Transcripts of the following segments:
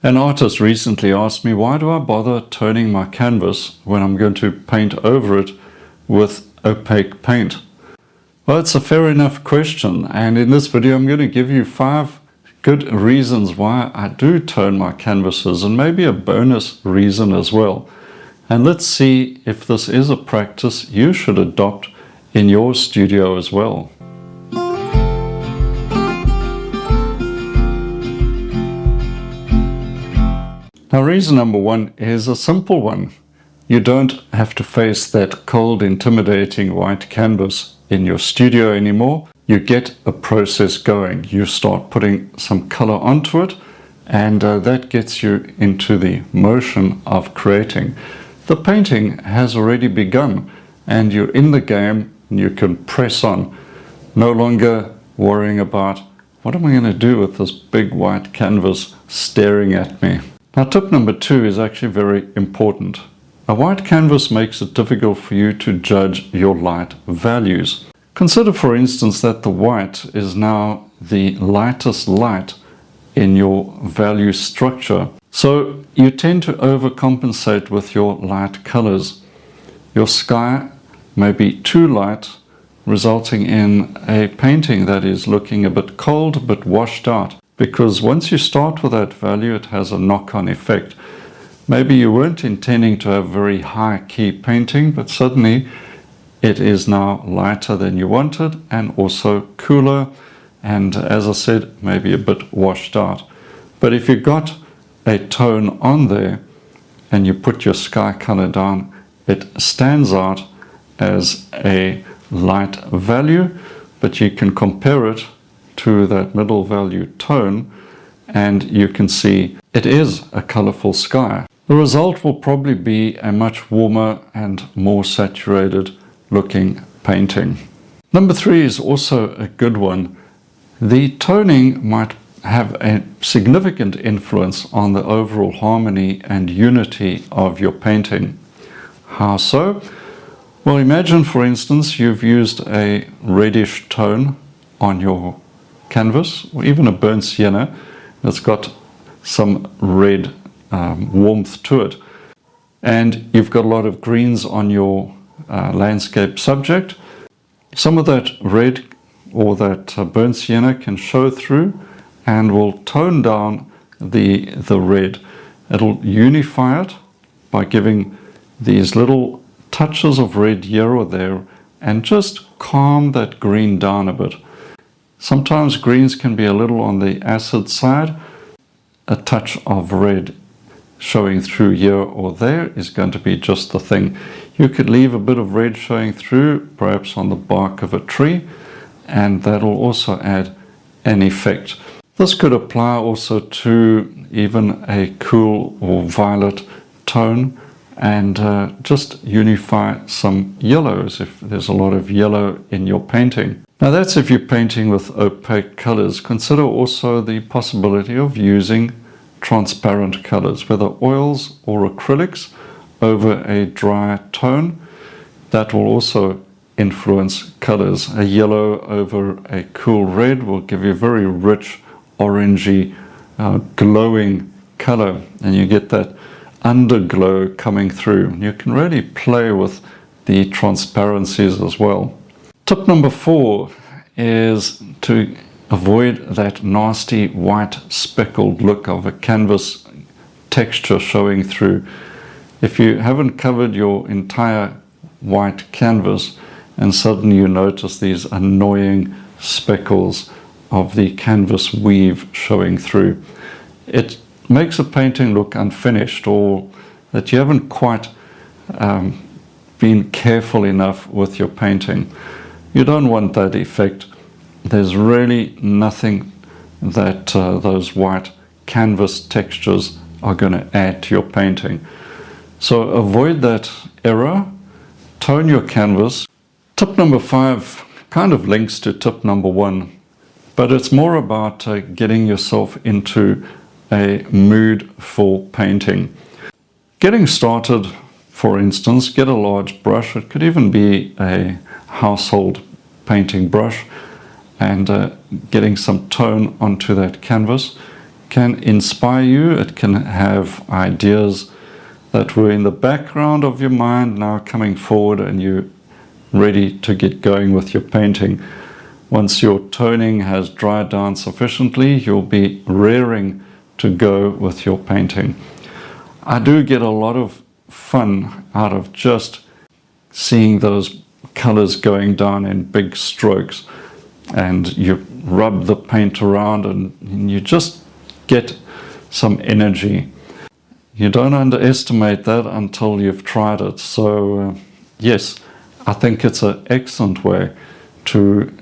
An artist recently asked me, why do I bother toning my canvas when I'm going to paint over it with opaque paint? Well, it's a fair enough question, and in this video I'm going to give you 5 good reasons why I do tone my canvases, and maybe a bonus reason as well. And let's see if this is a practice you should adopt in your studio as well. Now, reason number 1 is a simple one. You don't have to face that cold, intimidating white canvas in your studio anymore. You get a process going. You start putting some color onto it, and that gets you into the motion of creating. The painting has already begun, and you're in the game, and you can press on, no longer worrying about, what am I going to do with this big white canvas staring at me? Now, tip number 2 is actually very important. A white canvas makes it difficult for you to judge your light values. Consider, for instance, that the white is now the lightest light in your value structure. So you tend to overcompensate with your light colors. Your sky may be too light, resulting in a painting that is looking a bit cold, a bit washed out. Because once you start with that value, it has a knock-on effect. Maybe you weren't intending to have very high key painting, but suddenly it is now lighter than you wanted, and also cooler, and as I said, maybe a bit washed out. But if you got a tone on there and you put your sky color down, it stands out as a light value, but you can compare it to that middle value tone, and you can see it is a colorful sky. The result will probably be a much warmer and more saturated looking painting. Number 3 is also a good one. The toning might have a significant influence on the overall harmony and unity of your painting. How so? Well, imagine, for instance, you've used a reddish tone on your canvas, or even a burnt sienna that's got some red warmth to it, and you've got a lot of greens on your landscape subject. Some of that red or that burnt sienna can show through and will tone down the red. It'll unify it by giving these little touches of red here or there and just calm that green down a bit. Sometimes greens can be a little on the acid side. A touch of red showing through here or there is going to be just the thing. You could leave a bit of red showing through, perhaps on the bark of a tree, and that'll also add an effect. This could apply also to even a cool or violet tone, and just unify some yellows if there's a lot of yellow in your painting. Now, that's if you're painting with opaque colors. Consider also the possibility of using transparent colors, whether oils or acrylics, over a dry tone. That will also influence colors. A yellow over a cool red will give you a very rich, orangey, glowing color, and you get that underglow coming through. You can really play with the transparencies as well. Tip number 4 is to avoid that nasty white speckled look of a canvas texture showing through. If you haven't covered your entire white canvas and suddenly you notice these annoying speckles of the canvas weave showing through, it makes a painting look unfinished, or that you haven't quite been careful enough with your painting. You don't want that effect. There's really nothing that those white canvas textures are going to add to your painting. So avoid that error. Tone your canvas. Tip number 5 kind of links to tip number 1, but it's more about getting yourself into a mood for painting. Getting started, for instance, get a large brush. It could even be a household painting brush, and getting some tone onto that canvas. can inspire you. It can have ideas that were in the background of your mind now coming forward, and you're ready to get going with your painting. Once your toning has dried down sufficiently, you'll be raring to go with your painting. I do get a lot of fun out of just seeing those colors going down in big strokes, and you rub the paint around and you just get some energy. You don't underestimate that until you've tried it. So yes, I think it's an excellent way to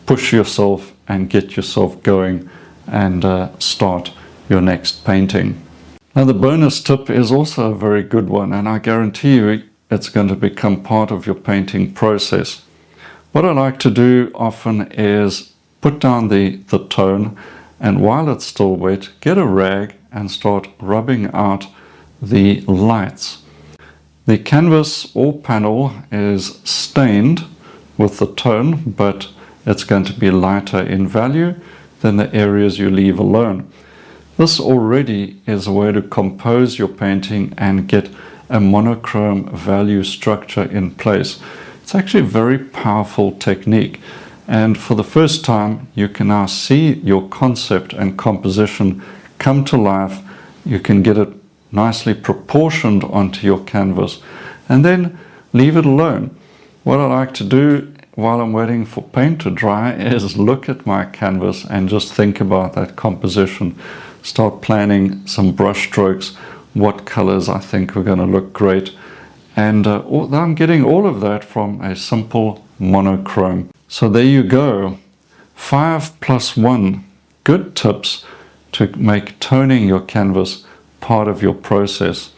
push yourself and get yourself going and start your next painting. Now, the bonus tip is also a very good one, and I guarantee you it's going to become part of your painting process. What I like to do often is put down the tone, and while it's still wet, get a rag and start rubbing out the lights. The canvas or panel is stained with the tone, but it's going to be lighter in value than the areas you leave alone. This already is a way to compose your painting and get a monochrome value structure in place. It's actually a very powerful technique, and for the first time you can now see your concept and composition come to life. You can get it nicely proportioned onto your canvas and then leave it alone. What I like to do while I'm waiting for paint to dry is look at my canvas and just think about that composition. Start planning some brush strokes, what colors I think are going to look great. And I'm getting all of that from a simple monochrome. So there you go. 5+1 good tips to make toning your canvas part of your process.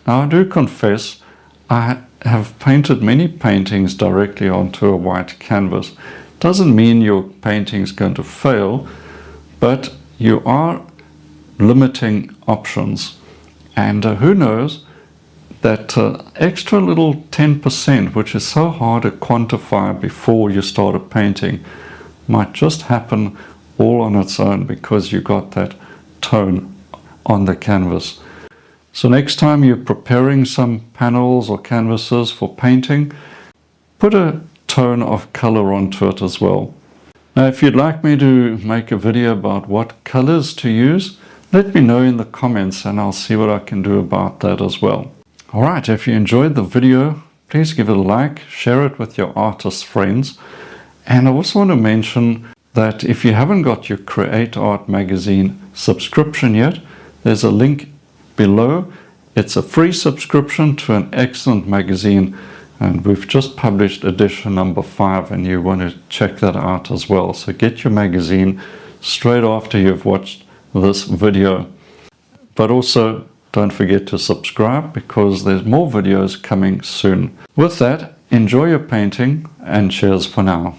Now, I do confess I have painted many paintings directly onto a white canvas. Doesn't mean your painting is going to fail, but you are limiting options. And who knows, that extra little 10%, which is so hard to quantify before you start a painting, might just happen all on its own because you got that tone on the canvas. So next time you're preparing some panels or canvases for painting, put a tone of color onto it as well. Now, if you'd like me to make a video about what colors to use, let me know in the comments and I'll see what I can do about that as well. Alright, if you enjoyed the video, please give it a like, share it with your artist friends. And I also want to mention that if you haven't got your Create Art magazine subscription yet, there's a link below. It's a free subscription to an excellent magazine, and we've just published edition number 5, and you want to check that out as well. So get your magazine straight after you've watched this video. But also don't forget to subscribe because there's more videos coming soon. With that, enjoy your painting and cheers for now.